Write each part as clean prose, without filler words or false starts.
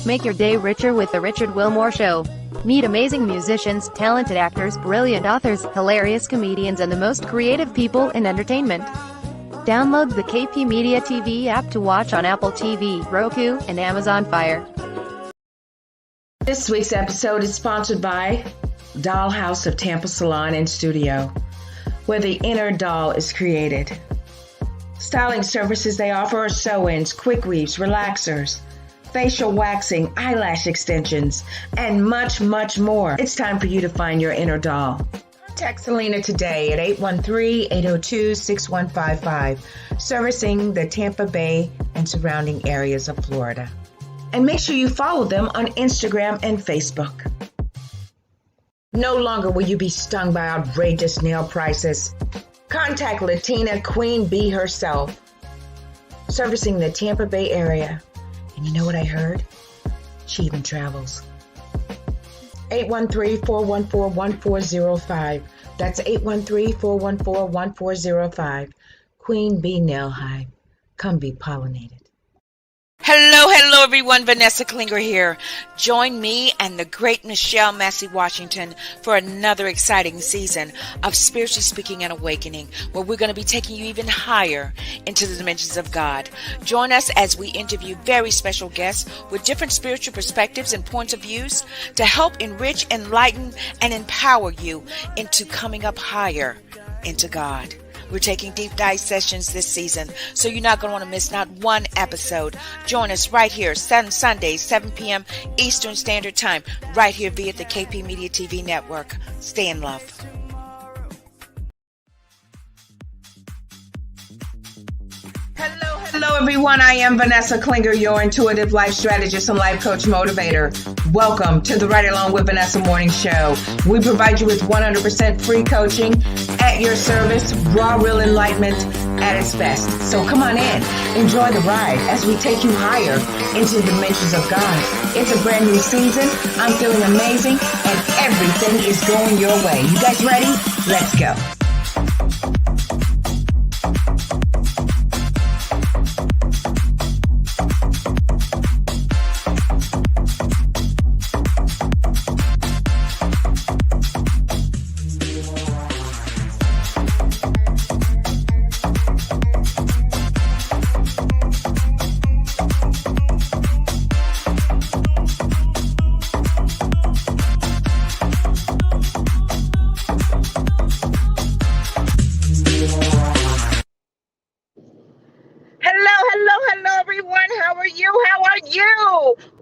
Make your day richer with The Richard Wilmore Show. Meet amazing musicians, talented actors, brilliant authors, hilarious comedians, and the most creative people in entertainment. Download the KP Media TV app to watch on Apple TV, Roku, and Amazon Fire. This week's episode is sponsored by Dollhouse of Tampa Salon and Studio, where the inner doll is created. Styling services they offer are sew-ins, quick weaves, relaxers, facial waxing, eyelash extensions, and much, much more. It's time for you to find your inner doll. Contact Selena today at 813-802-6155, servicing the Tampa Bay and surrounding areas of Florida. And make sure you follow them on Instagram and Facebook. No longer will you be stung by outrageous nail prices. Contact Latina Queen Bee herself, servicing the Tampa Bay area. And you know what I heard? She even travels. 813-414-1405. That's 813-414-1405. Queen Bee Nail Hive. Come be pollinated. Hello, everyone. Vanessa Klinger here. Join me and the great Michelle Massey Washington for another exciting season of Spiritually Speaking and Awakening, where we're going to be taking you even higher into the dimensions of God. Join us as we interview very special guests with different spiritual perspectives and points of views to help enrich, enlighten, and empower you into coming up higher into God. We're taking deep dive sessions this season, so you're not going to want to miss not one episode. Join us right here, Sundays, 7 p.m. Eastern Standard Time, right here via the KP Media TV network. Stay in love. Hello, everyone. I am Vanessa Klinger, your intuitive life strategist and life coach motivator. Welcome to the Right Along with Vanessa morning show. We provide you with 100% free coaching at your service, raw, real enlightenment at its best. So come on in, enjoy the ride as we take you higher into the dimensions of God. It's a brand new season. I'm feeling amazing, and everything is going your way. You guys ready? Let's go.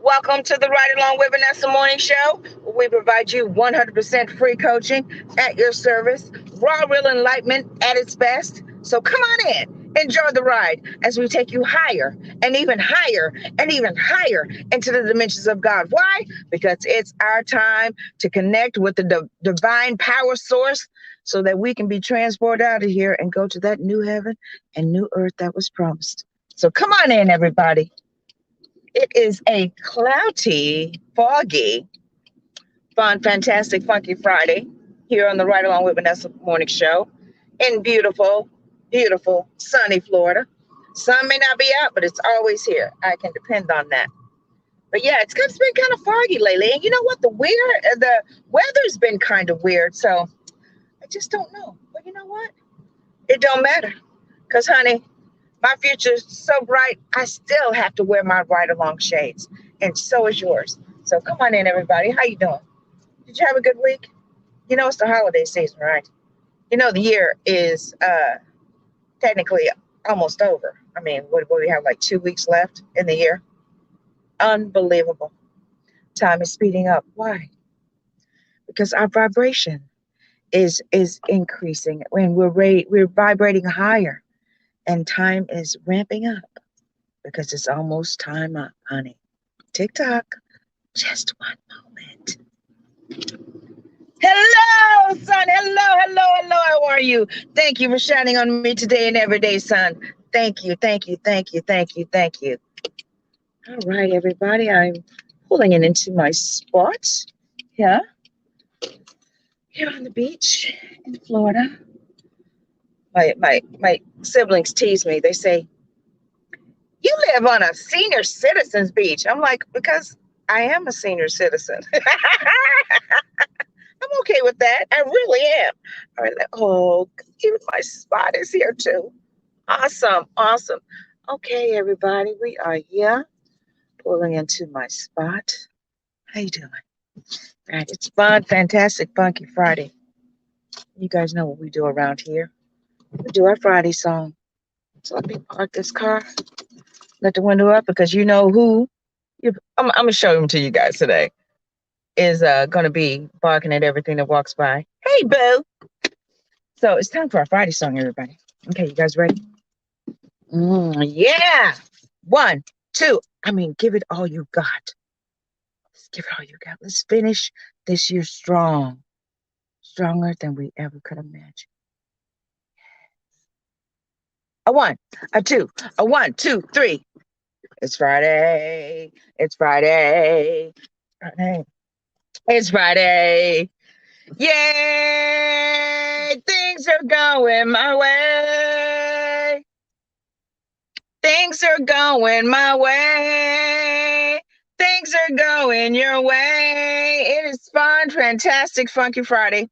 Welcome to the Right Along with Vanessa morning show. We provide you 100% free coaching at your service, raw, real enlightenment at its best. So come on in, enjoy the ride as we take you higher and even higher and even higher into the dimensions of God. Why? Because it's our time to connect with the divine power source so that we can be transported out of here and go to that new heaven and new earth that was promised. So come on in, everybody. It is a cloudy, foggy, fun, fantastic, funky Friday here on the Right Along with Vanessa morning show in beautiful, beautiful, sunny Florida. Sun may not be out, but it's always here. I can depend on that. But yeah, it's been kind of foggy lately. And you know what? The weather's been kind of weird. So I just don't know. But you know what? It don't matter. Because, honey, my future's so bright, I still have to wear my Right Along shades. And so is yours. So come on in, everybody. How you doing? Did you have a good week? You know, it's the holiday season, right? You know, the year is technically almost over. I mean, what we have, like 2 weeks left in the year? Unbelievable. Time is speeding up. Why? Because our vibration is increasing. When we're vibrating higher. And time is ramping up because it's almost time up, honey. Tick-tock, just one moment. Hello, son. Hello. How are you? Thank you for shining on me today and every day, son. Thank you. All right, everybody. I'm pulling it into my spot here on the beach in Florida. My siblings tease me. They say, "You live on a senior citizens beach." I'm like, because I am a senior citizen. I'm okay with that. I really am. All right. Oh, even my spot is here too. Awesome. Awesome. Okay, everybody. We are here. Pulling into my spot. How you doing? All right. It's fun, fantastic, funky Friday. You guys know what we do around here. We do our Friday song. So let me park this car. Let the window up because you know who. I'm gonna show them to you guys today. Is gonna be barking at everything that walks by. Hey, boo. So it's time for our Friday song, everybody. Okay, you guys ready? Yeah. One, two. I mean, give it all you got. Let's give it all you got. Let's finish this year strong. Stronger than we ever could imagine. A one, a two, a one, two, three. It's Friday. It's Friday. Friday. It's Friday. Yay! Things are going my way. Things are going my way. Things are going your way. It is fun, fantastic, funky Friday.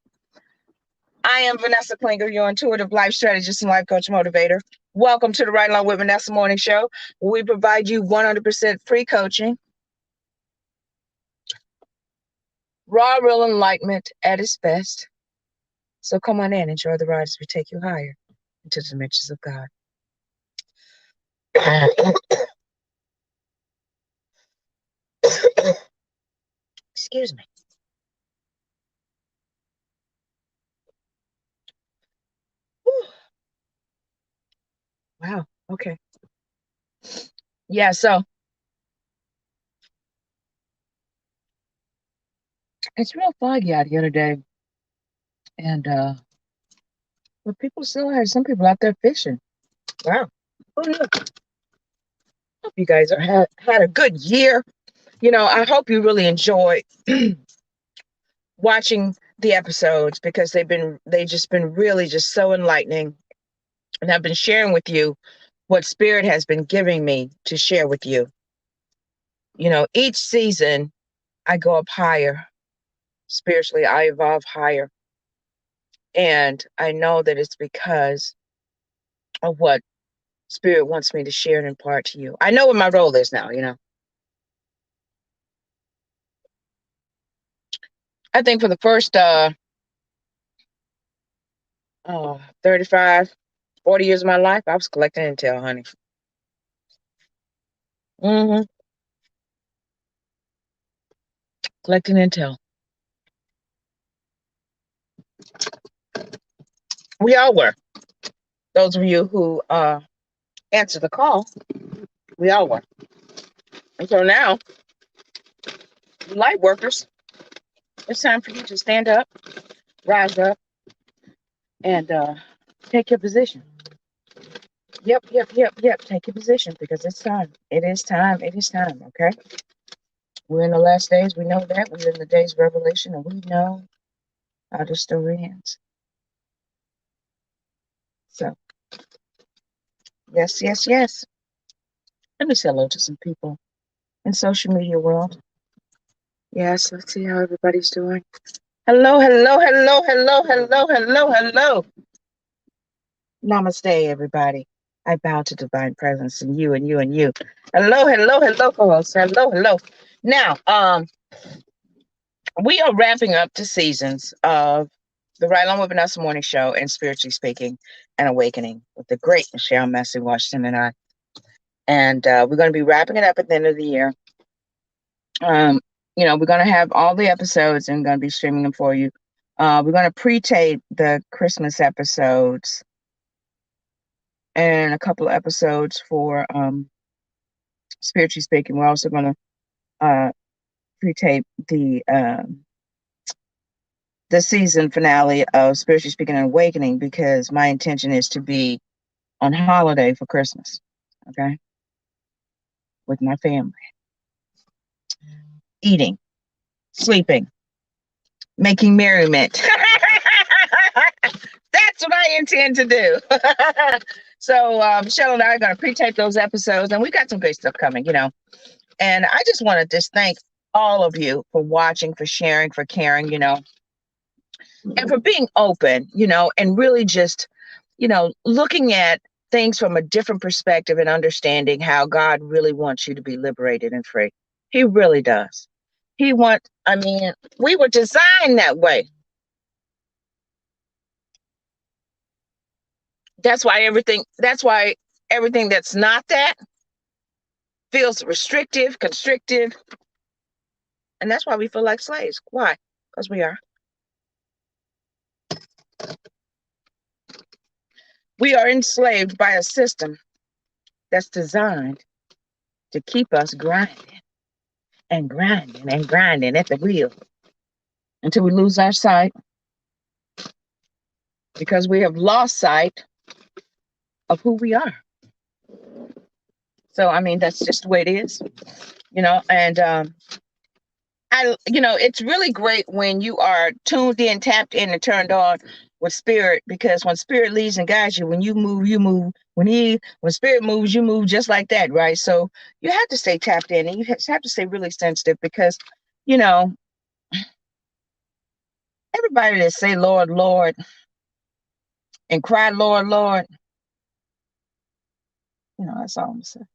I am Vanessa Klinger, your intuitive life strategist and life coach motivator. Welcome to the Right Along with Vanessa Morning Show. We provide you 100% free coaching, raw, real enlightenment at its best. So come on in, enjoy the ride as we take you higher into the dimensions of God. Excuse me. Whew. Wow. Okay. Yeah, so it's real foggy out here today. And but people still have some people out there fishing. Wow. Who knew? Hope you guys are had a good year. You know, I hope you really enjoy watching the episodes because they just been really just so enlightening. And I've been sharing with you what Spirit has been giving me to share with you. You know, each season I go up higher. Spiritually, I evolve higher. And I know that it's because of what Spirit wants me to share and impart to you. I know what my role is now, you know. I think for the first 35, 40 years of my life, I was collecting intel, honey. Mm-hmm. Collecting intel. We all were. Those of you who answered the call, we all were. And so now, light workers, it's time for you to stand up, rise up, and take your position. Yep. Take your position because it's time. It is time. It is time. Okay. We're in the last days. We know that. We're in the days of revelation, and we know how the story ends. So, yes. Let me say hello to some people in social media world. Yes, let's see how everybody's doing. Hello. Namaste, everybody. I bow to divine presence in you and you and you. Hello, co-host. Hello. Now, we are wrapping up the seasons of the Right Along with Vanessa Morning Show and Spiritually Speaking and Awakening with the great Michelle Massey Washington and I. And we're going to be wrapping it up at the end of the year. You know, we're going to have all the episodes and going to be streaming them for you. We're going to pre-tape the Christmas episodes and a couple of episodes for Spiritually Speaking. We're also going to pre-tape the season finale of Spiritually Speaking and Awakening because my intention is to be on holiday for Christmas, okay, with my family, eating, sleeping, making merriment. That's what I intend to do. So Michelle and I are going to pre-tape those episodes, and we've got some great stuff coming, you know. And I just want to thank all of you for watching, for sharing, for caring, and for being open, and really just, looking at things from a different perspective and understanding how God really wants you to be liberated and free. He really does. We were designed that way. That's why everything that's not that feels restrictive, constrictive. And that's why we feel like slaves. Why? Because we are. We are enslaved by a system that's designed to keep us grinding and grinding and grinding at the wheel until we lose our sight, because we have lost sight of who we are. So, that's just the way it is, and it's really great when you are tuned in, tapped in, and turned on with spirit, because when spirit leads and guides you, when you move, you move. When spirit moves, you move just like that, right? So you have to stay tapped in, and you have to stay really sensitive, because, everybody that say, Lord, Lord, and cry, Lord, Lord, that's all I'm saying.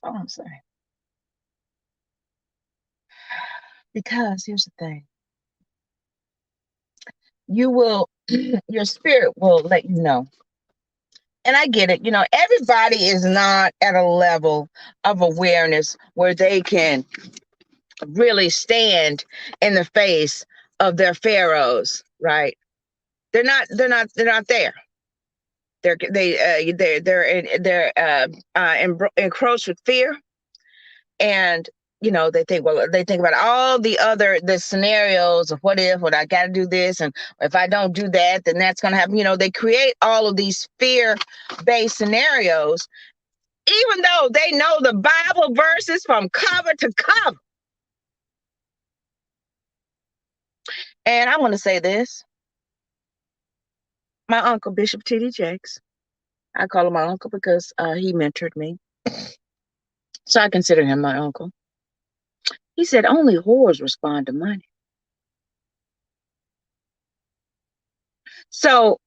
That's all I'm saying. Because here's the thing. Your spirit will let you know. And I get it. Everybody is not at a level of awareness where they can really stand in the face of their pharaohs, right? They're not there. They're encroached with fear, and they think about all the scenarios of what I got to do this, and if I don't do that, then that's going to happen. They create all of these fear-based scenarios, even though they know the Bible verses from cover to cover. And I want to say this. My uncle, Bishop T.D. Jakes, I call him my uncle because he mentored me. So I consider him my uncle. He said only whores respond to money. So,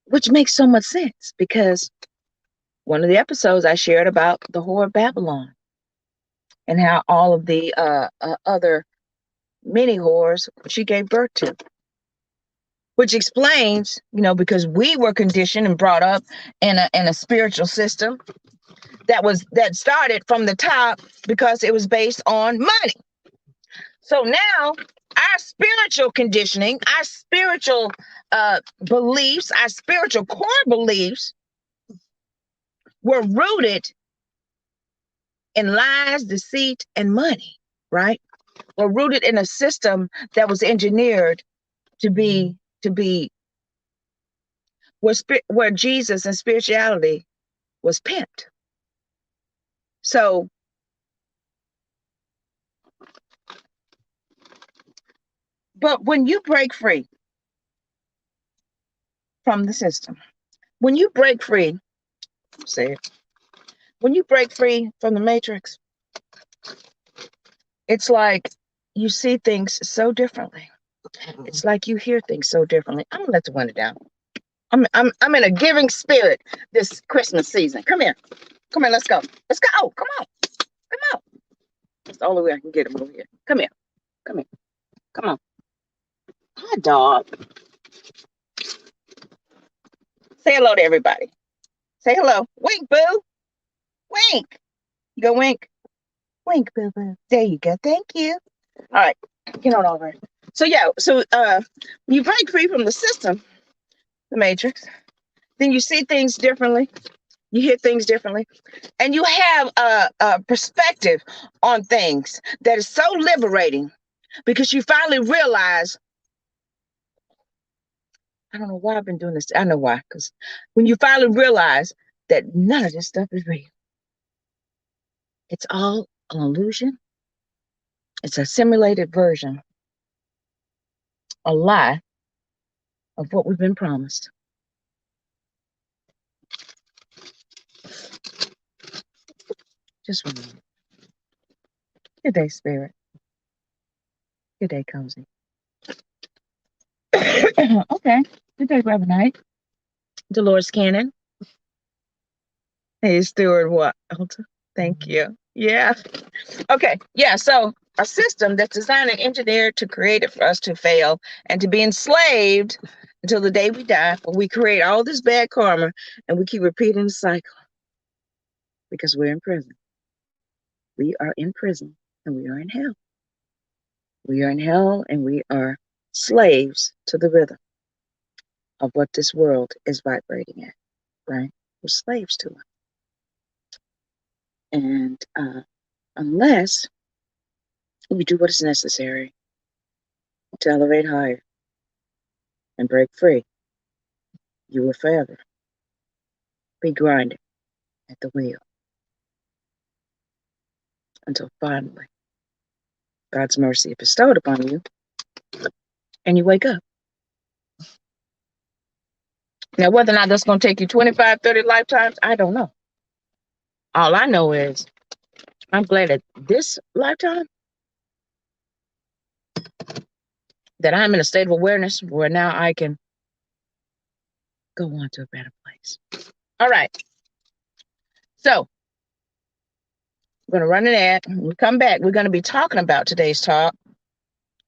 which makes so much sense, because one of the episodes I shared about the whore of Babylon, and how all of the other mini whores she gave birth to, which explains, because we were conditioned and brought up in a spiritual system that started from the top, because it was based on money. So now our spiritual conditioning, our spiritual beliefs, our spiritual core beliefs were rooted in lies, deceit, and money, right? Were rooted in a system that was engineered to be where Jesus and spirituality was pimped. So but when you break free from the system, when you break free, when you break free from the matrix, it's like you see things so differently. It's like you hear things so differently. I'm gonna let the window down. I'm in a giving spirit this Christmas season. Come here. Let's go. Let's go. Oh, come on. That's the only way I can get him over here. Come here. Come on. Hi, dog. Say hello to everybody. Say hello. Wink, boo. Wink. You go wink. Wink, boo boo. There you go. Thank you. All right. Get on over. So when you break free from the system, the matrix, then you see things differently. You hear things differently, and you have a perspective on things that is so liberating, because you finally realize, I don't know why I've been doing this. I know why, because when you finally realize that none of this stuff is real, it's all an illusion. It's a simulated version, a lie of what we've been promised. Just one minute. Good day, Spirit. Good day, Cozy. Okay. Good day, Brother Knight. Dolores Cannon. Hey, Stuart what? Thank you. Yeah. Okay. Yeah. So a system that's designed and engineered to create it for us to fail and to be enslaved until the day we die. But we create all this bad karma and we keep repeating the cycle because we're in prison. We are in prison and we are in hell. We are in hell and we are slaves to the rhythm of what this world is vibrating at, right? We're slaves to it. And unless we do what is necessary to elevate higher and break free, you will forever be grinding at the wheel until finally God's mercy is bestowed upon you and you wake up. Now, whether or not that's going to take you 25, 30 lifetimes, I don't know. All I know is I'm glad that this lifetime that I'm in a state of awareness where now I can go on to a better place. All right. So we're going to run an ad. When we come back, we're going to be talking about today's talk,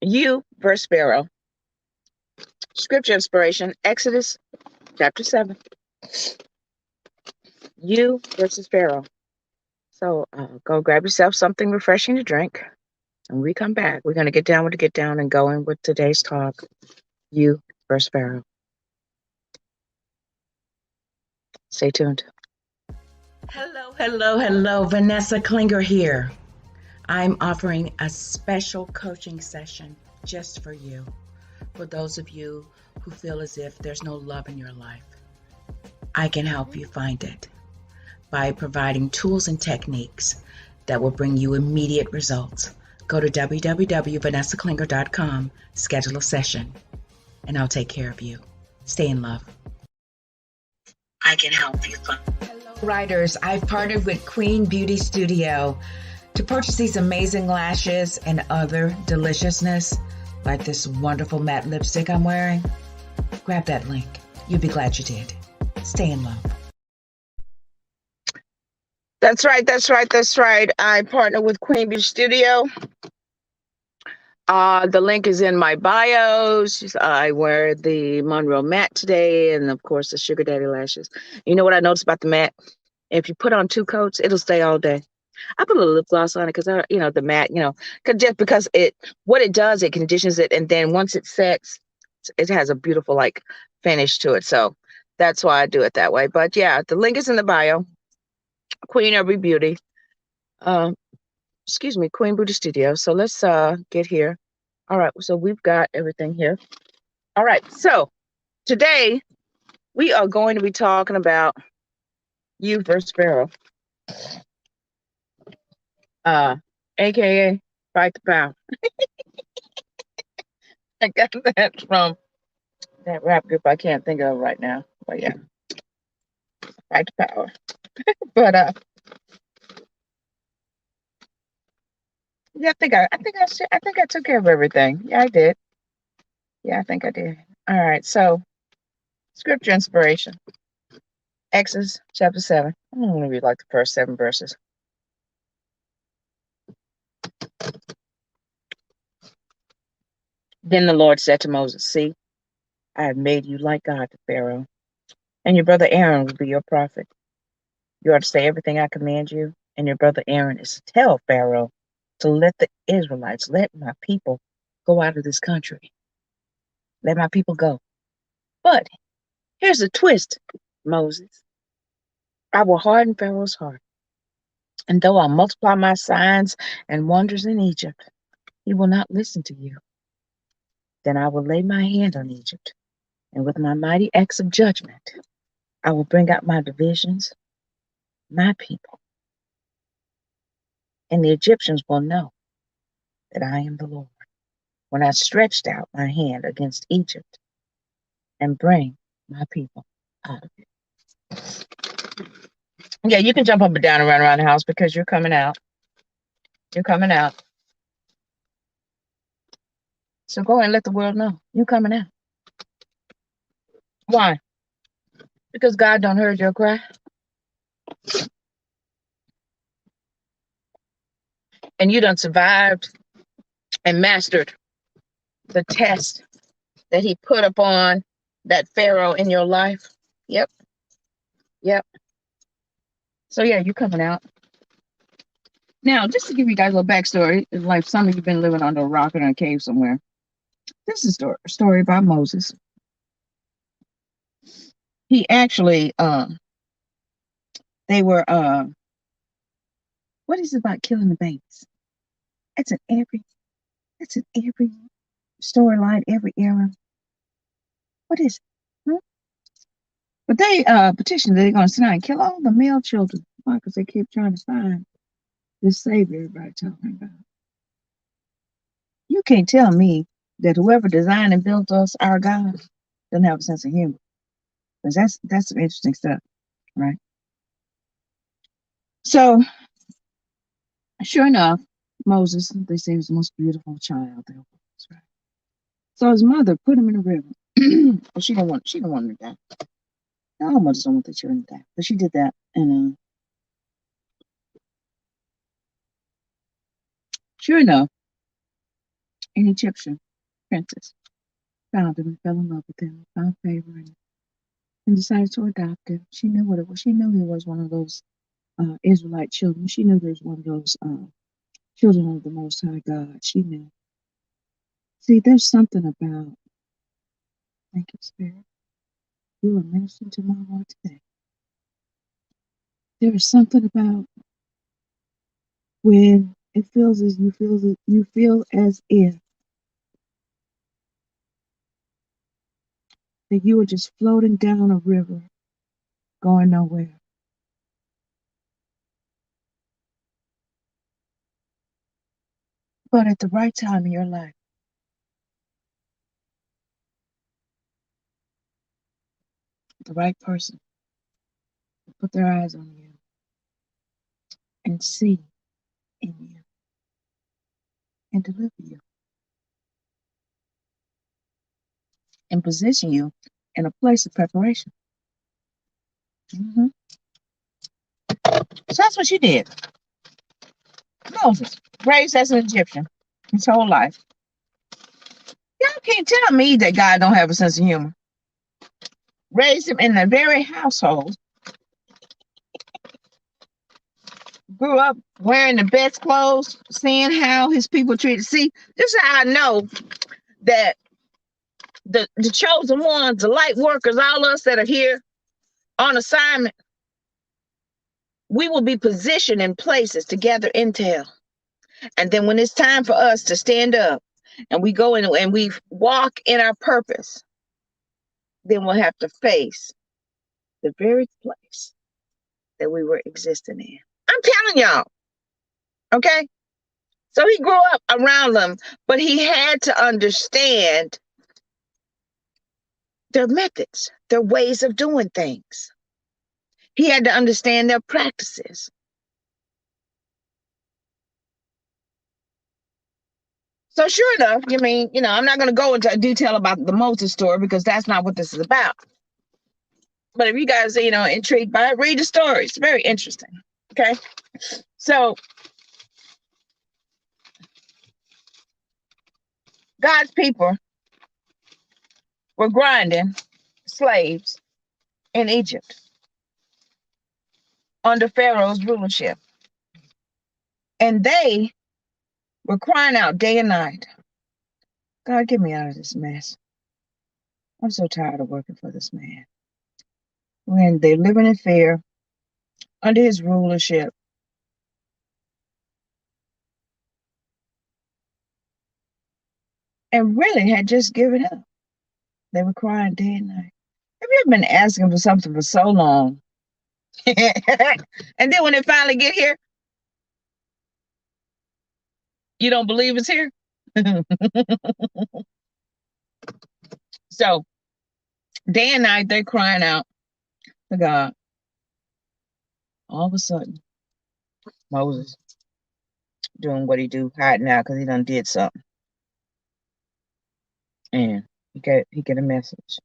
you versus Pharaoh. Scripture inspiration, Exodus chapter 7. You versus Pharaoh. So go grab yourself something refreshing to drink. And when we come back, we're going to get down with the get down and go in with today's talk, you versus Pharaoh. Stay tuned. Hello. Vanessa Klinger here. I'm offering a special coaching session just for you. For those of you who feel as if there's no love in your life, I can help you find it by providing tools and techniques that will bring you immediate results. Go to www.vanessaklinger.com, schedule a session, and I'll take care of you. Stay in love. I can help you find. Hello, writers. I've partnered with Queen Beauty Studio to purchase these amazing lashes and other deliciousness, like this wonderful matte lipstick I'm wearing. Grab that link. You'll be glad you did. Stay in love. That's right. I partner with Queen Beauty Studio. The link is in my bio. I wear the Monroe matte today, and of course the Sugar Daddy lashes. You know what I noticed about the matte? If you put on 2 coats, it'll stay all day. I put a little lip gloss on it because the matte, just because what it does, it conditions it, and then once it sets, it has a beautiful finish to it. So that's why I do it that way. But yeah, the link is in the bio. Queen Every Beauty. Queen Beauty Studio. So let's get here. All right, so we've got everything here. All right, so today we are going to be talking about you versus Pharaoh. AKA Fight the Power. I got that from that rap group I can't think of right now. But yeah. Fight the Power. But yeah, I think I took care of everything. Yeah, I did. Yeah, I think I did. All right, so scripture inspiration. Exodus chapter 7. I'm going to read the first 7 verses. Then the Lord said to Moses, "See, I have made you like God to Pharaoh, and your brother Aaron will be your prophet. You are to say everything I command you, and your brother Aaron is to tell Pharaoh to let the Israelites, let my people go out of this country. Let my people go. But here's the twist, Moses. I will harden Pharaoh's heart, and though I'll multiply my signs and wonders in Egypt, he will not listen to you. Then I will lay my hand on Egypt, and with my mighty acts of judgment, I will bring out my divisions, my people, and the Egyptians will know that I am the Lord when I stretched out my hand against Egypt and bring my people out of it." Yeah, you can jump up and down and run around the house because you're coming out. You're coming out. So go ahead and let the world know you coming out. Why? Because God don't heard your cry. And you done survived and mastered the test that he put upon that Pharaoh in your life. Yep. Yep. So yeah, you coming out. Now, just to give you guys a little backstory, like some of you been living under a rock or in a cave somewhere. This is a story about Moses. He actually, they were, what is it about killing the babies? That's in every storyline, every era. What is it? Huh? But they petitioned that they're going to sit down and kill all the male children. Why? Because they kept trying to find this savior everybody talking about. You can't tell me that whoever designed and built us, our God, doesn't have a sense of humor. Because that's some interesting stuff, right? So, sure enough, Moses, they say, was the most beautiful child there was, right? So his mother put him in a river. Well, she don't want him to die. All mothers don't want their children to die, but she did that. And sure enough, an Egyptian princess found him and fell in love with him, found favor in him, and decided to adopt him. She knew what it was. She knew he was one of those Israelite children. She knew he was one of those children of the Most High God. She knew. See, there's something about, thank you, Spirit. You are ministering to my heart today. There is something about when it feels as you feel as if that you are just floating down a river, going nowhere. But at the right time in your life, the right person will put their eyes on you and see in you and deliver you and position you in a place of preparation. So that's what she did. Moses, raised as an Egyptian his whole life. Y'all can't tell me that God don't have a sense of humor. Raised him in the very household. Grew up wearing the best clothes, seeing how his people treated. See, this is how I know that the chosen ones, the light workers, all us that are here on assignment, we will be positioned in places to gather intel. And then when it's time for us to stand up and we go in and we walk in our purpose, then we'll have to face the very place that we were existing in. I'm telling y'all, okay? So he grew up around them, but he had to understand their methods, their ways of doing things. He had to understand their practices. So sure enough, I'm not going to go into detail about the Moses story because that's not what this is about. But if you guys, intrigued by it, read the story. It's very interesting. Okay. So God's people were grinding slaves in Egypt under Pharaoh's rulership. And they were crying out day and night, God, get me out of this mess. I'm so tired of working for this man. When they're living in fear under his rulership. And really had just given up. They were crying day and night. Have you ever been asking for something for so long? And then when they finally get here, you don't believe it's here? So day and night they're crying out to God. All of a sudden, Moses doing what he do, hiding out because he done did something. And he get a message.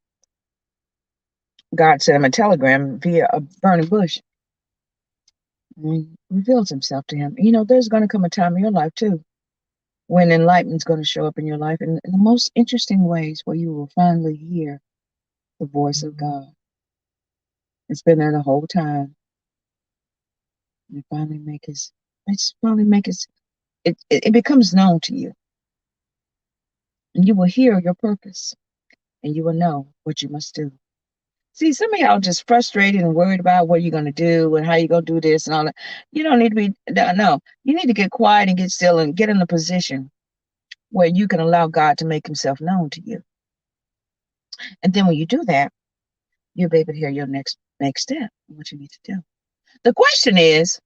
God sent him a telegram via a burning bush. And he reveals himself to him. There's going to come a time in your life too when enlightenment's going to show up in your life in the most interesting ways, where you will finally hear the voice of God. It's been there the whole time. And it becomes known to you. And you will hear your purpose, and you will know what you must do. See, some of y'all just frustrated and worried about what you're going to do and how you're going to do this and all that. You don't need to be, no. You need to get quiet and get still and get in a position where you can allow God to make himself known to you. And then when you do that, you'll be able to hear your next step, what you need to do. The question is,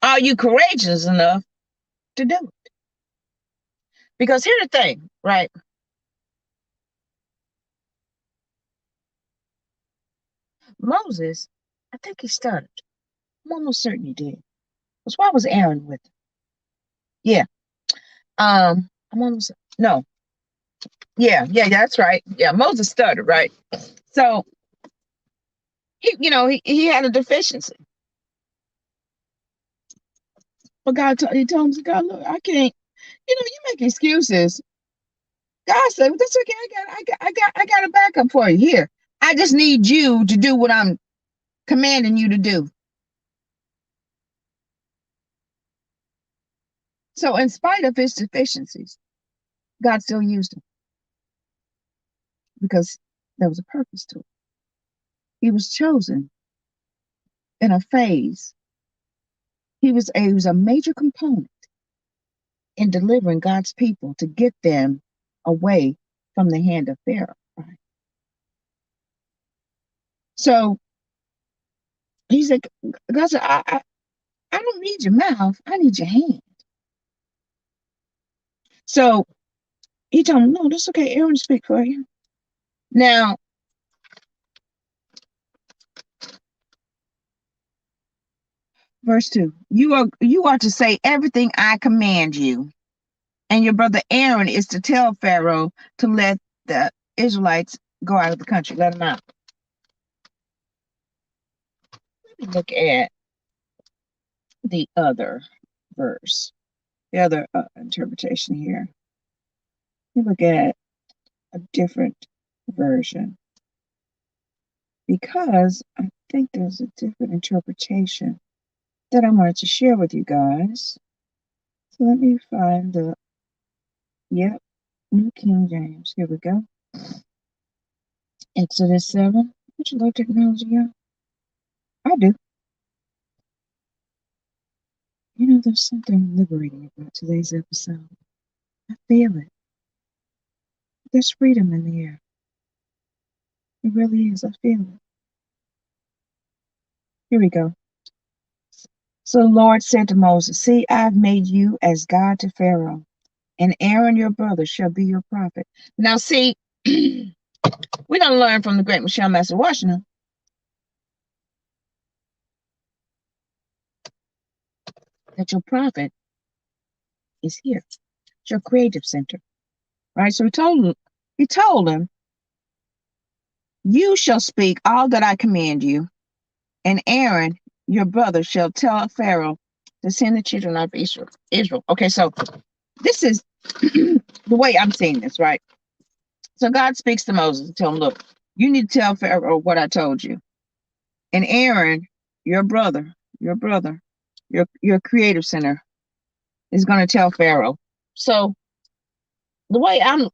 are you courageous enough to do it? Because here's the thing, right? Moses, I think he stuttered. I'm almost certain he did. Because why was Aaron with him? Yeah. I'm almost, no. Yeah, that's right. Yeah, Moses stuttered, right? So he had a deficiency. But he told him, God, look, I can't, you make excuses. God said, well, that's okay. I got a backup for you. Here. I just need you to do what I'm commanding you to do. So in spite of his deficiencies, God still used him because there was a purpose to it. He was chosen in a phase. He was a major component in delivering God's people to get them away from the hand of Pharaoh. Right? So he said, God said, I don't need your mouth. I need your hand. So he told him, no, that's okay. Aaron speak for you. Now, verse 2, you are to say everything I command you. And your brother Aaron is to tell Pharaoh to let the Israelites go out of the country. Let them out. Let me look at the other verse, the other interpretation here. Let me look at a different version, because I think there's a different interpretation that I wanted to share with you guys. So let me find New King James. Here we go. Exodus 7. Don't you love technology, y'all? I do. There's something liberating about today's episode. I feel it. There's freedom in the air. It really is. I feel it. Here we go. So the Lord said to Moses, see, I've made you as God to Pharaoh, and Aaron your brother shall be your prophet. Now see, we don't learn from the great Michelle Massey Washington that your prophet is here. It's your creative center. Right? So he told him, you shall speak all that I command you, and Aaron your brother shall tell Pharaoh to send the children of Israel. Okay, so this is the way I'm seeing this, right? So God speaks to Moses and tells him, look, you need to tell Pharaoh what I told you. And Aaron, your brother, your creative center, is going to tell Pharaoh. So the way I'm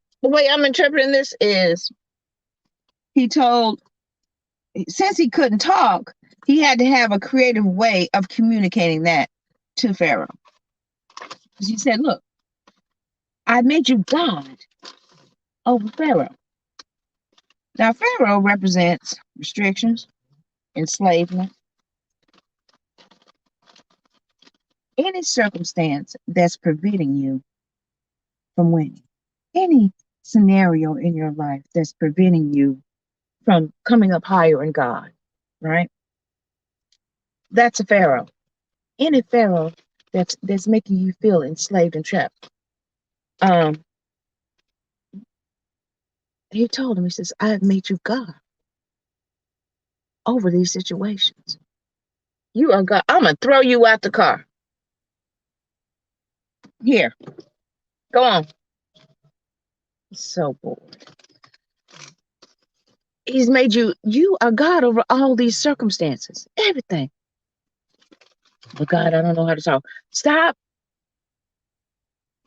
interpreting this is, since he couldn't talk, he had to have a creative way of communicating that to Pharaoh. Because he said, look, I made you God over Pharaoh. Now, Pharaoh represents restrictions, enslavement, any circumstance that's preventing you from winning. Any scenario in your life that's preventing you from coming up higher in God, right? That's a Pharaoh. Any Pharaoh that's making you feel enslaved and trapped. He told him, he says, I have made you God over these situations. You are God. I'm going to throw you out the car. Here, go on. So bored. He's made you are God over all these circumstances, everything. But God, I don't know how to talk. Stop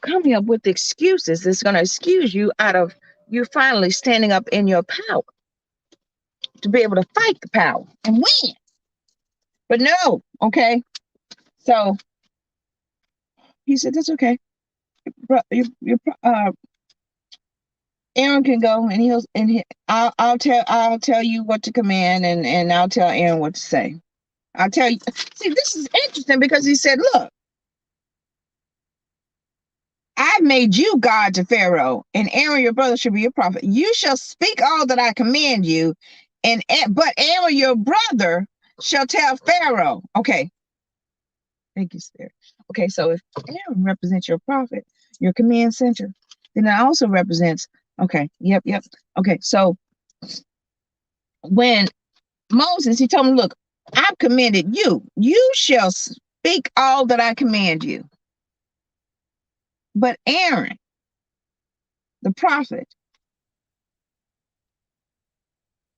coming up with excuses that's going to excuse you out of you finally standing up in your power to be able to fight the power and win. But no, okay. So he said, that's okay. Aaron can go and I'll tell you what to command and I'll tell Aaron what to say. I'll tell you. See, this is interesting because he said, look, I've made you God to Pharaoh, and Aaron, your brother, should be your prophet. You shall speak all that I command you, but Aaron, your brother, shall tell Pharaoh. Okay. Thank you, Spirit. Okay, so if Aaron represents your prophet, your command center, then it also represents, okay, yep. Okay, so when Moses, he told him, look, I've commanded you. You shall speak all that I command you. But Aaron, the prophet,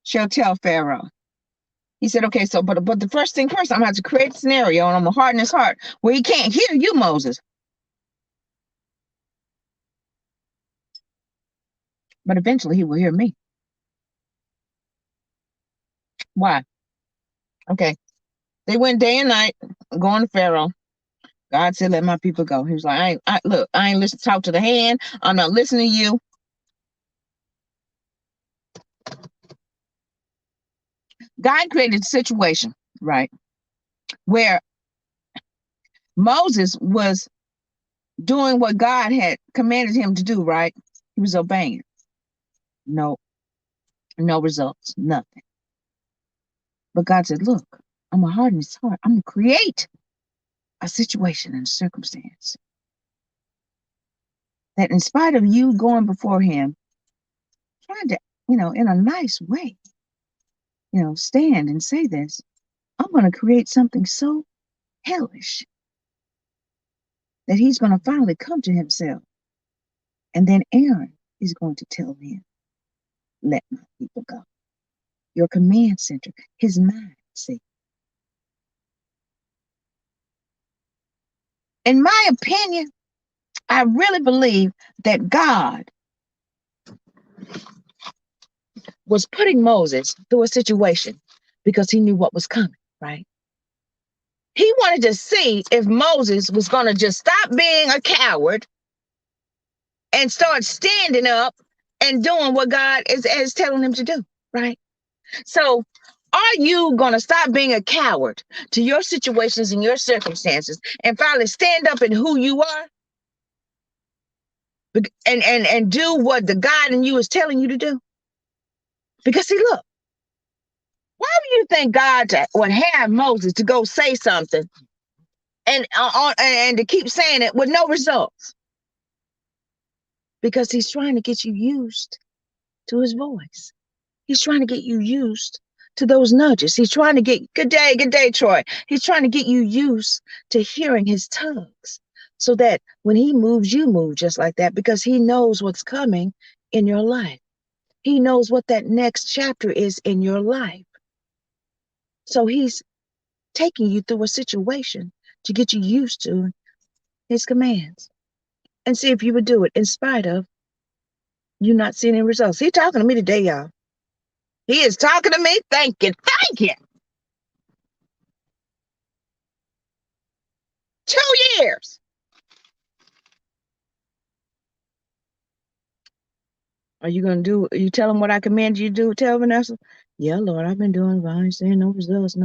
shall tell Pharaoh. He said, okay, so, but the first thing first, I'm going to have to create a scenario, and I'm going to harden his heart where he can't hear you, Moses. But eventually he will hear me. Why? Okay. They went day and night going to Pharaoh. God said, let my people go. He was like, I ain't listen, talk to the hand. I'm not listening to you. God created a situation, right, where Moses was doing what God had commanded him to do, right? He was obeying. No results, nothing. But God said, look, I'm going to harden his heart. I'm going to create a situation and a circumstance that in spite of you going before him, trying to, in a nice way, stand and say this, I'm going to create something so hellish that he's going to finally come to himself. And then Aaron is going to tell him, let my people go. Your command center, his mind, see. In my opinion, I really believe that God was putting Moses through a situation because he knew what was coming, right? He wanted to see if Moses was going to just stop being a coward and start standing up and doing what God is telling him to do, right? So are you going to stop being a coward to your situations and your circumstances and finally stand up in who you are and do what the God in you is telling you to do? Because see, look, why do you think God would have Moses to go say something and to keep saying it with no results? Because he's trying to get you used to his voice. He's trying to get you used to those nudges. He's trying to get, good day, Troy. He's trying to get you used to hearing his tugs so that when he moves, you move just like that, because he knows what's coming in your life. He knows what that next chapter is in your life. So he's taking you through a situation to get you used to his commands and see if you would do it in spite of you not seeing any results. He's talking to me today, y'all. He is talking to me. Thank you. 2 years. Are you tell him what I command you to do? Tell Vanessa? Yeah, Lord, I've been doing it. I ain't seeing no results.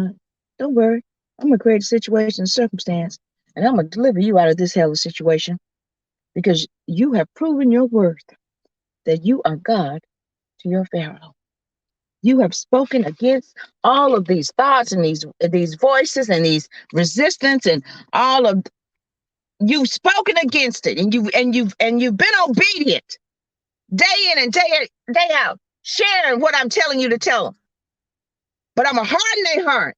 Don't worry. I'm going to create a situation, circumstance, and I'm going to deliver you out of this hellish situation because you have proven your worth that you are God to your Pharaoh. You have spoken against all of these thoughts and these voices and these resistance and all of you've spoken against it and you've been obedient. day in and day out, sharing what I'm telling you to tell them. But I'm going to harden their heart.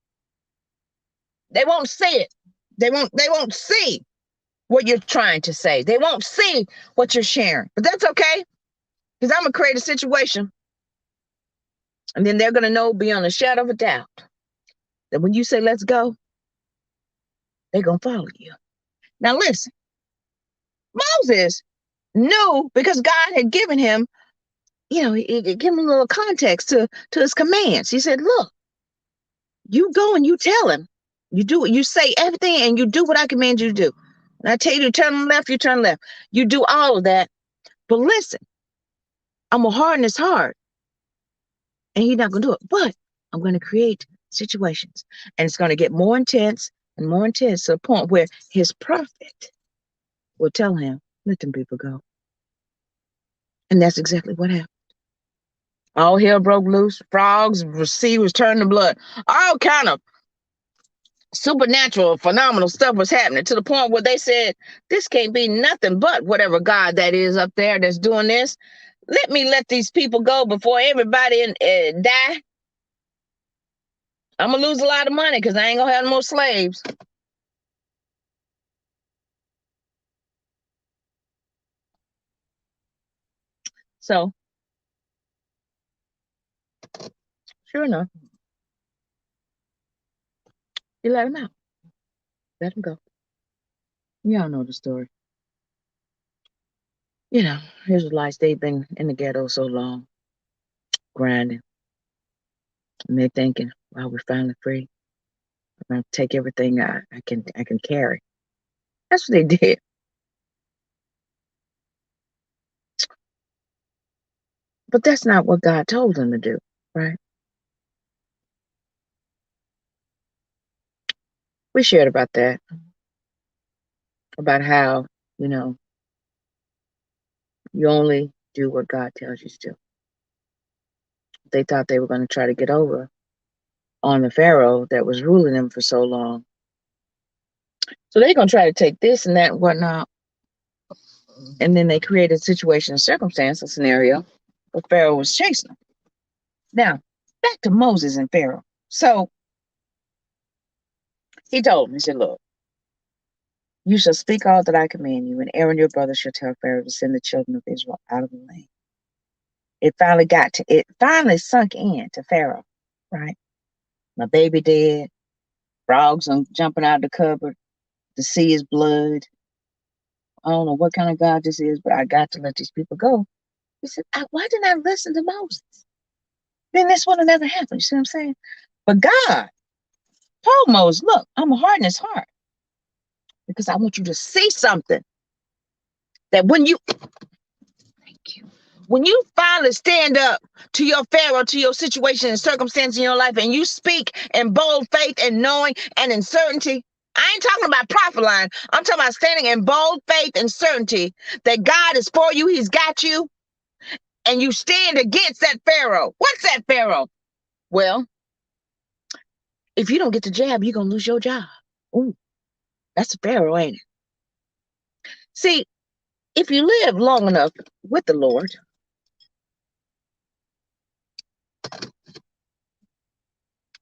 They won't see it. They won't see what you're trying to say. They won't see what you're sharing. But that's okay, because I'm going to create a situation. And then they're going to know beyond a shadow of a doubt that when you say, let's go, they're going to follow you. Now listen, Moses knew, because God had given him, he gave him a little context to his commands. He said, look, you go and you tell him. You do you say everything, and you do what I command you to do. And I tell you to turn left, you turn left. You do all of that. But listen, I'm going to harden his heart, and he's not going to do it. But I'm going to create situations, and it's going to get more intense and more intense, to the point where his prophet will tell him, let them people go. And that's exactly what happened. All hell broke loose. Frogs, the sea was turning to blood. All kind of supernatural, phenomenal stuff was happening, to the point where they said, this can't be nothing but whatever God that is up there that's doing this. Let these people go before everybody die. I'm going to lose a lot of money, because I ain't going to have no more slaves. So, sure enough, he let him out. Let him go. Y'all know the story. Israelites, they've been in the ghetto so long, grinding. And they're thinking, wow, we're finally free. I'm going to take everything I can carry. That's what they did. But that's not what God told them to do, right? We shared about that, about how, you only do what God tells you to do. They thought they were going to try to get over on the Pharaoh that was ruling them for so long. So they're going to try to take this and that and whatnot. And then they created a situation, a circumstance, a scenario where Pharaoh was chasing them. Now, back to Moses and Pharaoh. So he told him, he said, look, you shall speak all that I command you, and Aaron your brother shall tell Pharaoh to send the children of Israel out of the land. It finally sunk in to Pharaoh, right? My baby dead, frogs jumping out of the cupboard, the sea is blood. I don't know what kind of God this is, but I got to let these people go. He said, why didn't I listen to Moses? Then this would have never happened. You see what I'm saying? But God told Moses, look, I'm going to harden his heart, because I want you to see something. That when you finally stand up to your Pharaoh, to your situation and circumstance in your life, and you speak in bold faith and knowing and in certainty, I ain't talking about prophet line. I'm talking about standing in bold faith and certainty that God is for you. He's got you. And you stand against that Pharaoh. What's that Pharaoh? Well, if you don't get the jab, you're going to lose your job. Ooh, that's a Pharaoh, ain't it? See, if you live long enough with the Lord,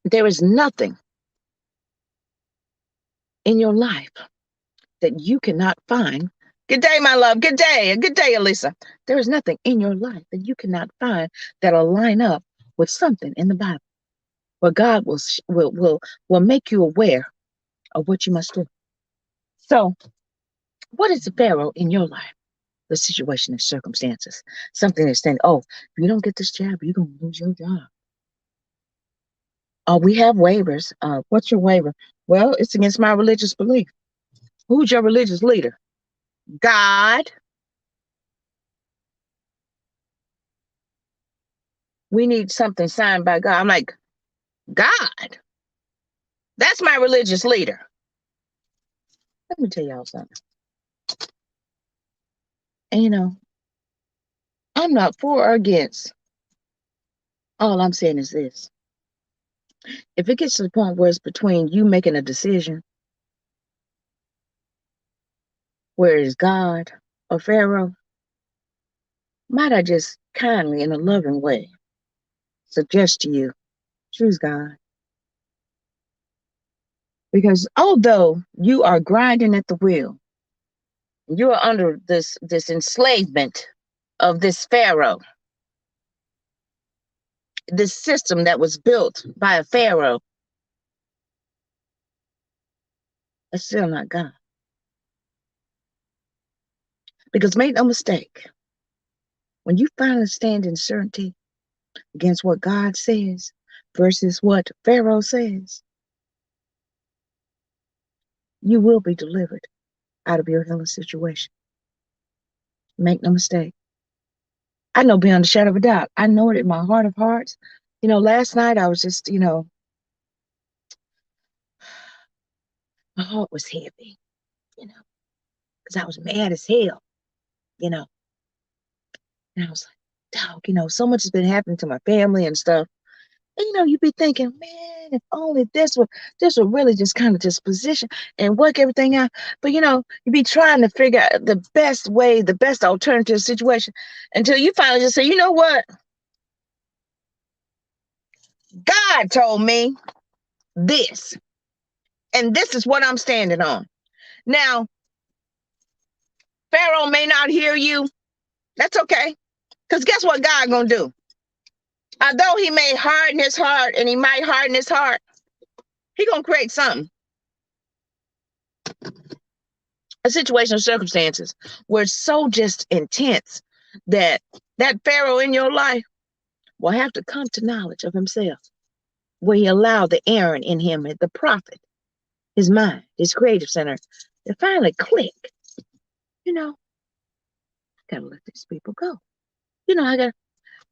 there is nothing in your life that you cannot find. Good day, my love. Good day. Good day, Elisa. There is nothing in your life that you cannot find that'll line up with something in the Bible, where God will make you aware of what you must do. So, what is the Pharaoh in your life? The situation and circumstances. Something that's saying, oh, if you don't get this job, you're going to lose your job. We have waivers. What's your waiver? Well, it's against my religious belief. Who's your religious leader? God. We need something signed by God. I'm like, God? That's my religious leader. Let me tell y'all something. And I'm not for or against. All I'm saying is this. If it gets to the point where it's between you making a decision, where is God or Pharaoh, Might I just kindly, in a loving way, suggest to you, choose God. Because although you are grinding at the wheel, you are under this enslavement of this Pharaoh, this system that was built by a Pharaoh, it's still not God. Because make no mistake, when you finally stand in certainty against what God says versus what Pharaoh says, you will be delivered out of your healing situation. Make no mistake. I know beyond a shadow of a doubt. I know it in my heart of hearts. Last night I was just, my heart was heavy, because I was mad as hell, you know. And I was like, dog, so much has been happening to my family and stuff. And you'd be thinking, man, if only this would really just kind of just position and work everything out. But you'd be trying to figure out the best way, the best alternative situation until you finally just say, you know what? God told me this, and this is what I'm standing on. Now, Pharaoh may not hear you. That's okay. Because guess what God gonna do? Although he may harden his heart, and he might harden his heart, he gonna create something. A situation or circumstances where it's so just intense that Pharaoh in your life will have to come to knowledge of himself, where he allowed the Aaron in him, the prophet, his mind, his creative center, to finally click. I gotta let these people go. I got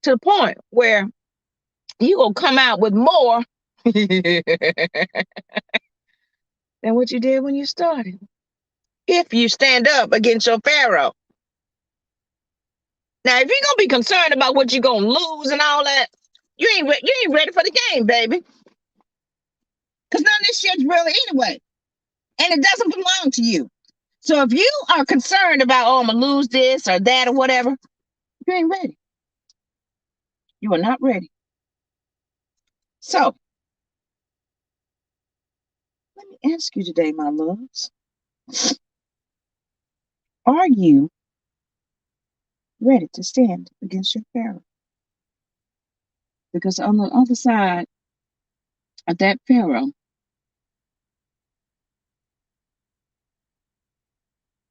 to the point where you gonna come out with more than what you did when you started. If you stand up against your Pharaoh. Now, if you're gonna be concerned about what you're gonna lose and all that, you ain't ready for the game, baby. Because none of this shit's real anyway. And it doesn't belong to you. So if you are concerned about, oh, I'm gonna lose this or that or whatever, you ain't ready. You are not ready. So let me ask you today, my loves. Are you ready to stand against your Pharaoh? Because on the other side of that Pharaoh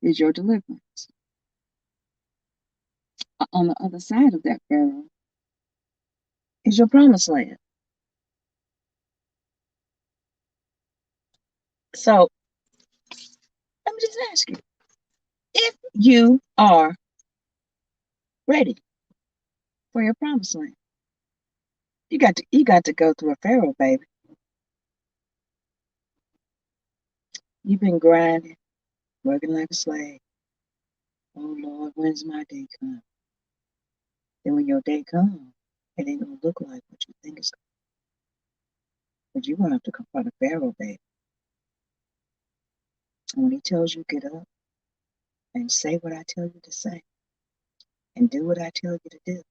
is your deliverance. On the other side of that Pharaoh is your promised land. So let me just ask you, if you are ready for your promised land, you got to go through a Pharaoh, baby. You've been grinding, working like a slave. Oh Lord, when's my day come? Then when your day comes, it ain't gonna look like what you think it's gonna. But you're gonna have to confront a Pharaoh, baby. And when he tells you get up and say what I tell you to say and do what I tell you to do,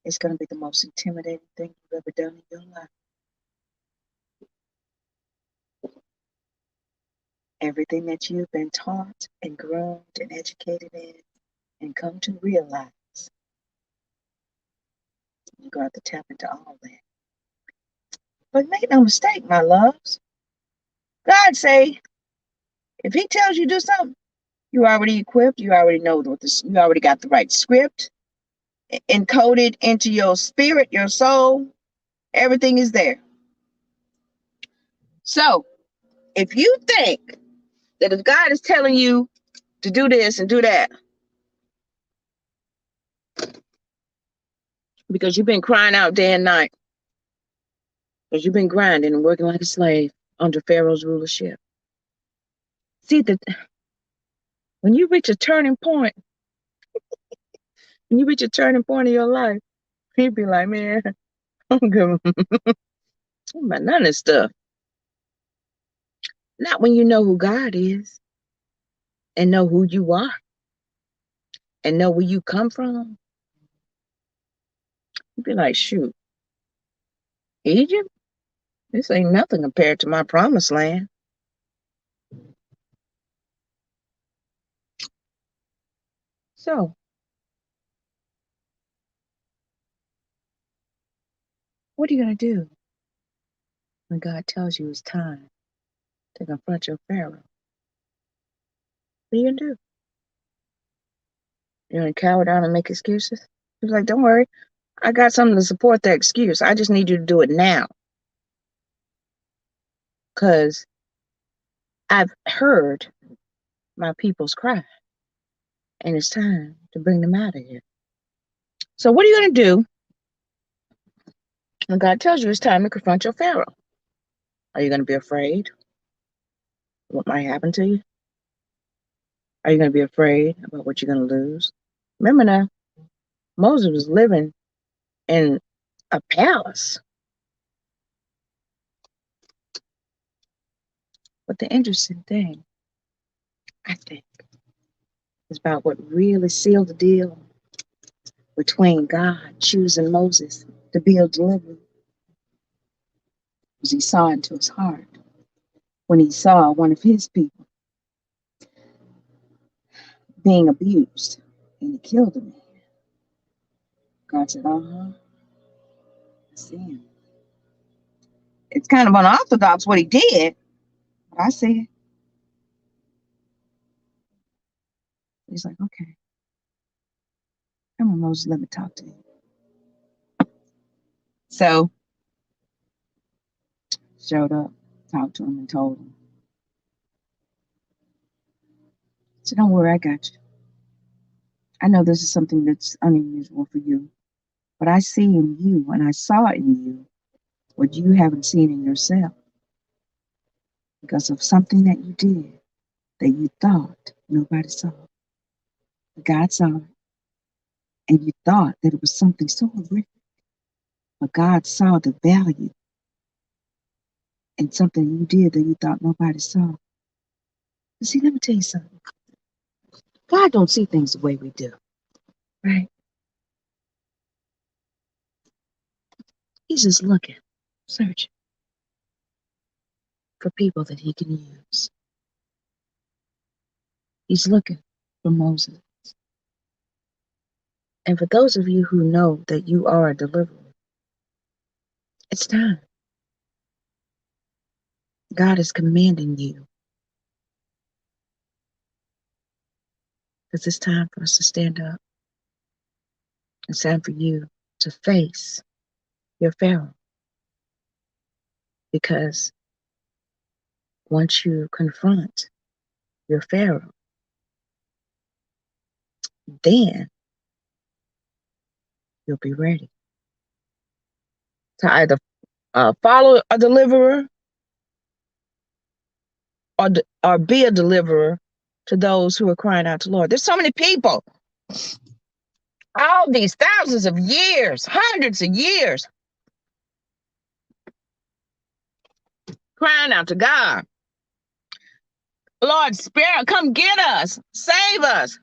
it's gonna be the most intimidating thing you've ever done in your life. Everything that you've been taught and groomed and educated in and come to realize, you're going to have to tap into all that. But make no mistake, my loves. God say, if he tells you to do something, you're already equipped. You already know you already got the right script encoded into your spirit, your soul. Everything is there. So if you think that if God is telling you to do this and do that, because you've been crying out day and night, because you've been grinding and working like a slave under Pharaoh's rulership. See, that when you reach a turning point, in your life, you'd be like, man, I don't give about none of this stuff. Not when you know who God is and know who you are. and know where you come from, you'd be like, shoot, Egypt? This ain't nothing compared to my promised land. So, what are you going to do when God tells you it's time to confront your Pharaoh? What are you going to do? You're going to cower down and make excuses? He's like, don't worry. I got something to support that excuse. I just need you to do it now. Because I've heard my people's cry. And it's time to bring them out of here. So what are you going to do when God tells you it's time to confront your Pharaoh? Are you going to be afraid of what might happen to you? Are you going to be afraid about what you're going to lose? Remember now, Moses was living in a palace. But the interesting thing, I think, is about what really sealed the deal between God choosing Moses to be a deliverer. Was he saw into his heart when he saw one of his people being abused and he killed him. God said, I see him. It's kind of unorthodox what he did, but I see it. He's like, okay, come on, Moses, let me talk to you. So, showed up, talked to him, and told him. So don't worry, I got you. I know this is something that's unusual for you, but I see in you, and I saw in you, what you haven't seen in yourself because of something that you did that you thought nobody saw. God saw it, and you thought that it was something so horrific, but God saw the value in something you did that you thought nobody saw. But see, let me tell you something. God don't see things the way we do, right? He's just looking, searching for people that he can use. He's looking for Moses. And for those of you who know that you are a deliverer, it's time. God is commanding you. Because it's time for us to stand up. It's time for you to face your Pharaoh. Because once you confront your Pharaoh, then you'll be ready to either follow a deliverer or be a deliverer to those who are crying out to the Lord. There's so many people, all these thousands of years, hundreds of years, crying out to God. Lord, Spirit, come get us, save us.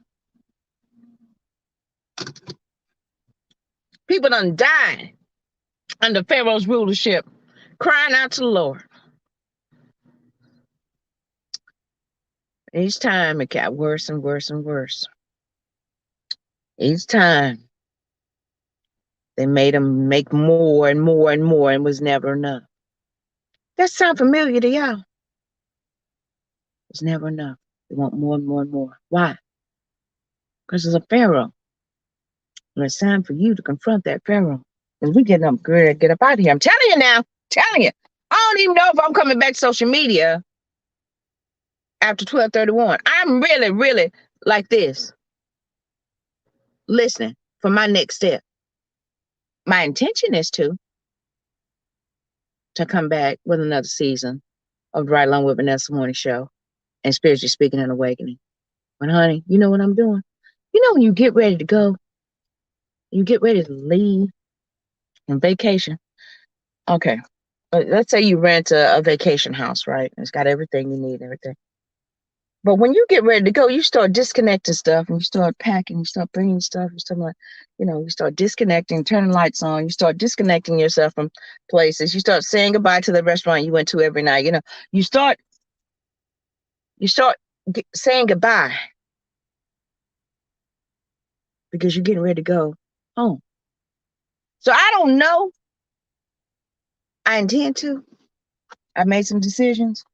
People done died under Pharaoh's rulership, crying out to the Lord. Each time it got worse and worse and worse. Each time they made them make more and more and more and was never enough. That sound familiar to y'all? It's never enough. They want more and more and more. Why? Because there's a Pharaoh. And it's time for you to confront that Pharaoh. Because we getting up good to get up out of here. I'm telling you now. Telling you. I don't even know if I'm coming back to social media after 12:31. I'm really, really like this. Listening for my next step. My intention is to come back with another season of the Right Along with Vanessa Morning Show and Spiritually Speaking and Awakening. But honey, you know what I'm doing? You know when you get ready to go, you get ready to leave on vacation. Okay, let's say you rent a vacation house, right? It's got everything you need, everything. But when you get ready to go, you start disconnecting stuff and you start packing, you start bringing stuff, you start like, you start disconnecting, turning lights on, you start disconnecting yourself from places, you start saying goodbye to the restaurant you went to every night. You start saying goodbye because you're getting ready to go home. So I don't know. I intend to. I've made some decisions.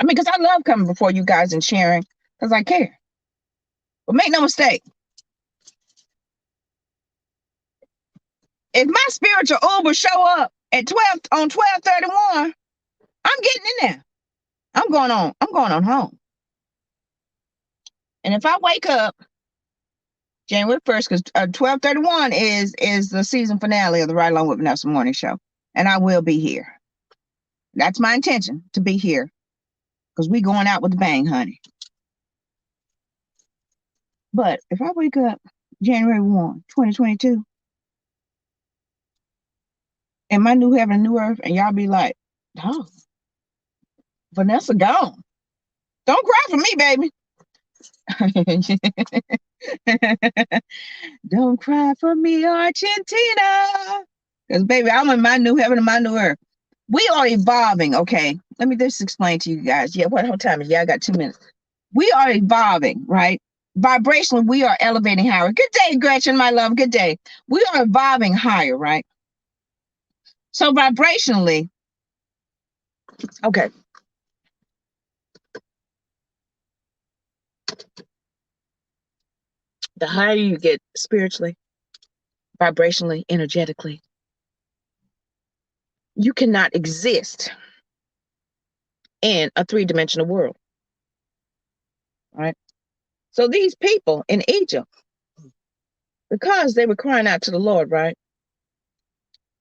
I mean, because I love coming before you guys and sharing because I care. But make no mistake, if my spiritual Uber show up at 12:31, I'm getting in there. I'm going on home. And if I wake up January 1st, because 12:31 is the season finale of the Ride Along with Vanessa morning show. And I will be here. That's my intention, to be here. Because we going out with a bang, honey. But if I wake up January 1, 2022, in my new heaven and new earth, and y'all be like, oh, Vanessa gone. Don't cry for me, baby. Don't cry for me, Argentina. Because, baby, I'm in my new heaven and my new earth. We are evolving, okay? Let me just explain to you guys. Yeah, what time is it? Yeah, I got 2 minutes. We are evolving, right? Vibrationally, we are elevating higher. Good day, Gretchen, my love. Good day. We are evolving higher, right? So vibrationally, okay. The higher you get spiritually, vibrationally, energetically, you cannot exist in a three-dimensional world, right? So these people in Egypt, because they were crying out to the Lord, right?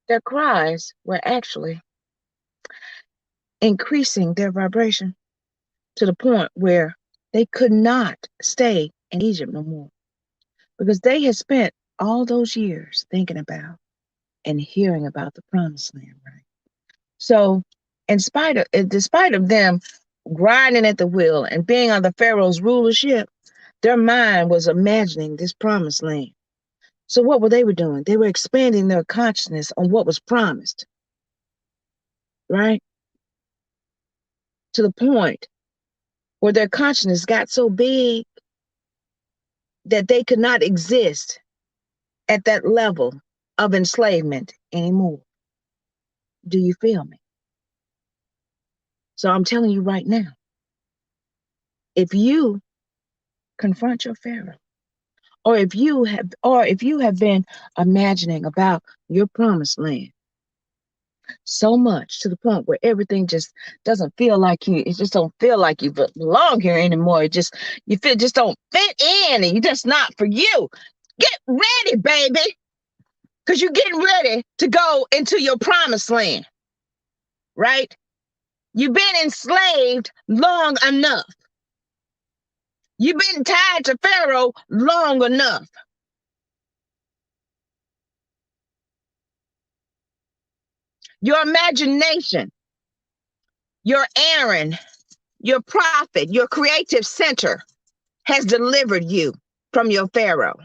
Their cries were actually increasing their vibration to the point where they could not stay in Egypt no more, because they had spent all those years thinking about and hearing about the promised land, right? So despite of them grinding at the wheel and being under Pharaoh's rulership, their mind was imagining this promised land. So what were they doing? They were expanding their consciousness on what was promised, right? To the point where their consciousness got so big that they could not exist at that level of enslavement anymore. Do you feel me? So I'm telling you right now, if you confront your Pharaoh, or if you have been imagining about your promised land so much to the point where everything just doesn't feel like it just don't feel like you belong here anymore. You feel just don't fit in, and you're just not for you. Get ready, baby, because you're getting ready to go into your promised land, right? You've been enslaved long enough. You've been tied to Pharaoh long enough. Your imagination, your Aaron, your prophet, your creative center has delivered you from your Pharaoh.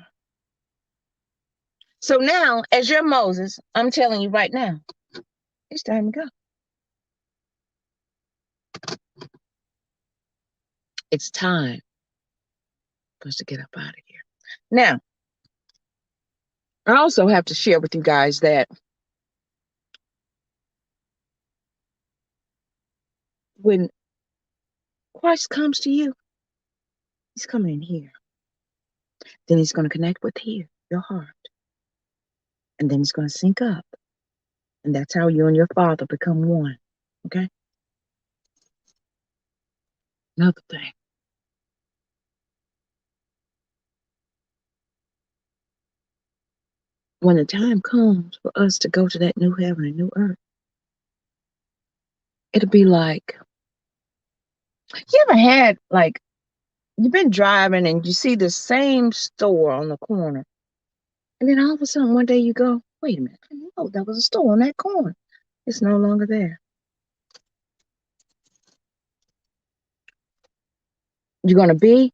So now, as your Moses, I'm telling you right now, it's time to go. It's time for us to get up out of here. Now, I also have to share with you guys that when Christ comes to you, he's coming in here. Then he's going to connect with here, your heart. And then he's going to sync up. And that's how you and your Father become one. Okay? Another thing. When the time comes for us to go to that new heaven and new earth, it'll be like, you ever had, like, you've been driving and you see the same store on the corner. And then all of a sudden, one day you go, wait a minute. Oh, that was a store on that corner. It's no longer there. You're going to be,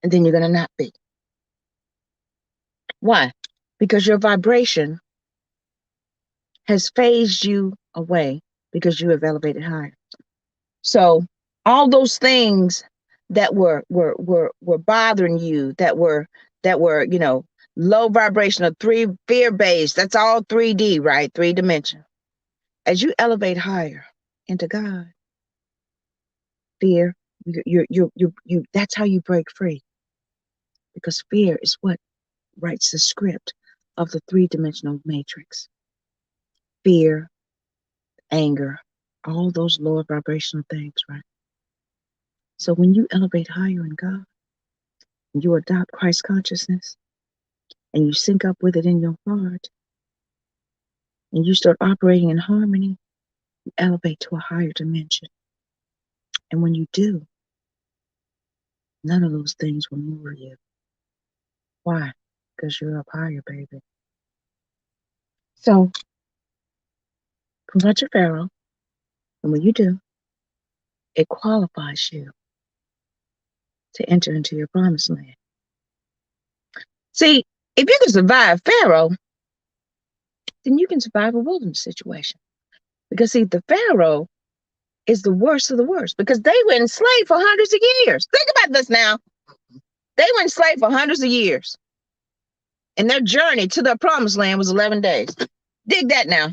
and then you're going to not be. Why? Because your vibration has phased you away because you have elevated higher. So all those things that were bothering you, that were low vibrational, three fear based, that's all 3D, right? 3 dimension. As you elevate higher into God, fear, you that's how you break free. Because fear is what writes the script of the 3 dimensional matrix. Fear, anger, all those lower vibrational things, right? So when you elevate higher in God, and you adopt Christ consciousness, and you sync up with it in your heart, and you start operating in harmony, you elevate to a higher dimension. And when you do, none of those things will move you. Why? Because you're up higher, baby. So confront your Pharaoh, and when you do, it qualifies you to enter into your promised land. See, if you can survive Pharaoh, then you can survive a wilderness situation. Because see, the Pharaoh is the worst of the worst because they were enslaved for hundreds of years. Think about this now. They were enslaved for hundreds of years. And their journey to their promised land was 11 days. Dig that now.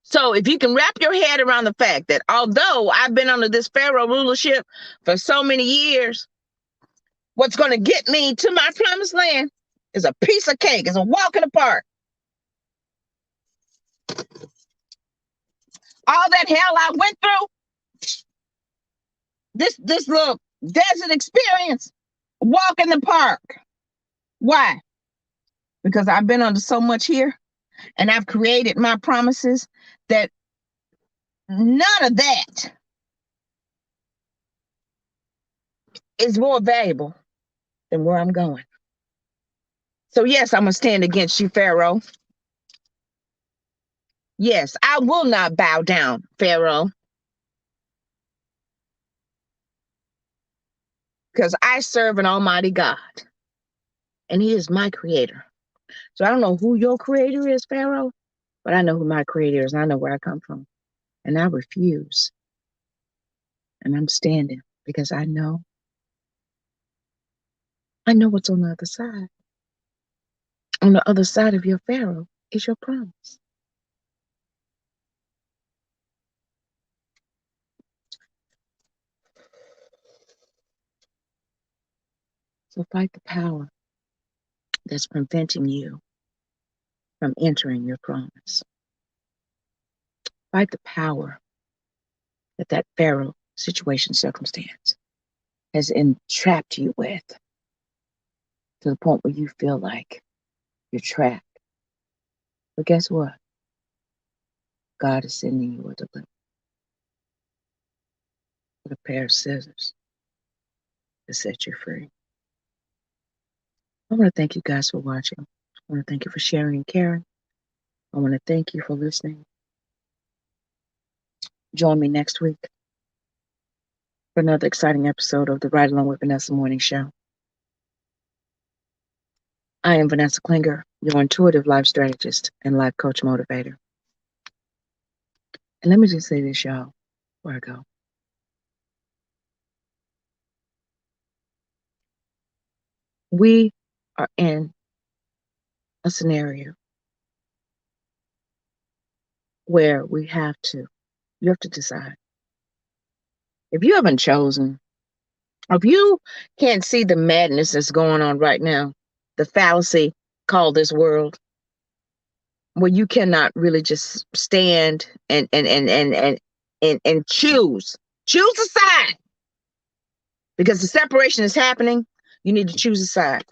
So if you can wrap your head around the fact that although I've been under this Pharaoh rulership for so many years, what's going to get me to my promised land is a piece of cake, is a walk in the park. All that hell I went through, this little desert experience, walk in the park. Why? Because I've been under so much here and I've created my promises that none of that is more valuable than where I'm going. So yes, I'm going to stand against you, Pharaoh. Yes, I will not bow down, Pharaoh. Because I serve an almighty God. And he is my creator. So I don't know who your creator is, Pharaoh, but I know who my creator is. And I know where I come from. And I refuse. And I'm standing because I know what's on the other side. On the other side of your Pharaoh is your promise. So fight the power that's preventing you from entering your promise. Fight the power that Pharaoh situation, circumstance has entrapped you with to the point where you feel like you're trapped. But guess what? God is sending you a deliverer with a pair of scissors to set you free. I want to thank you guys for watching. I want to thank you for sharing and caring. I want to thank you for listening. Join me next week for another exciting episode of the Ride Along with Vanessa Morning Show. I am Vanessa Klinger, your intuitive life strategist and life coach motivator. And let me just say this, y'all, before I go. We are in a scenario where you have to decide. If you haven't chosen, if you can't see the madness that's going on right now, the fallacy called this world, where you cannot really just stand and choose a side, because the separation is happening. You need to choose a side,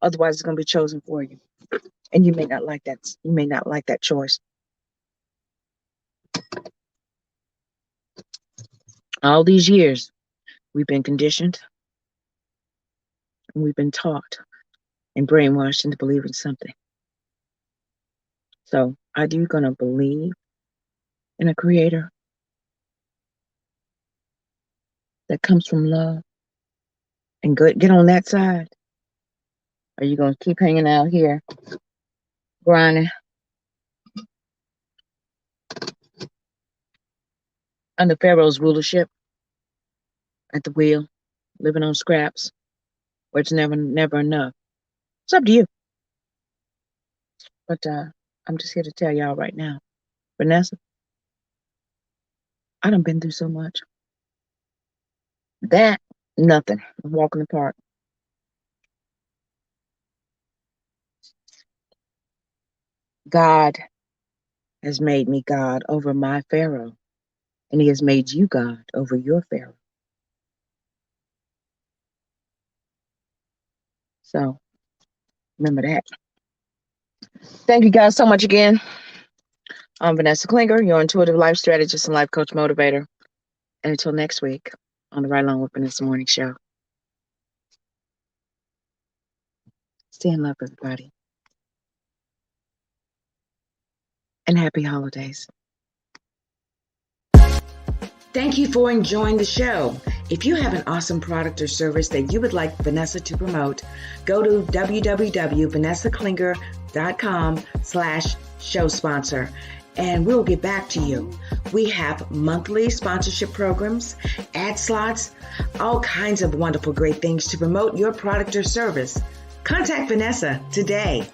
otherwise it's going to be chosen for you, and you may not like that. You may not like that choice. All these years, we've been conditioned, and we've been taught and brainwashed into believing something. So, are you going to believe in a creator, that comes from love and get on that side? Or are you going to keep hanging out here, grinding under Pharaoh's rulership at the wheel, living on scraps, where it's never enough? It's up to you. But I'm just here to tell y'all right now, Vanessa, I done been through so much. That, nothing. A walk in the park. God has made me God over my Pharaoh, and he has made you God over your Pharaoh. So remember that. Thank you guys so much again. I'm Vanessa Klinger, your intuitive life strategist and life coach motivator. And until next week on the Right Along with Vanessa Morning Show. Stay in love, everybody. And happy holidays. Thank you for enjoying the show. If you have an awesome product or service that you would like Vanessa to promote, go to www.vanessaklinger.com/show sponsor, and we'll get back to you. We have monthly sponsorship programs, ad slots, all kinds of wonderful, great things to promote your product or service. Contact Vanessa today.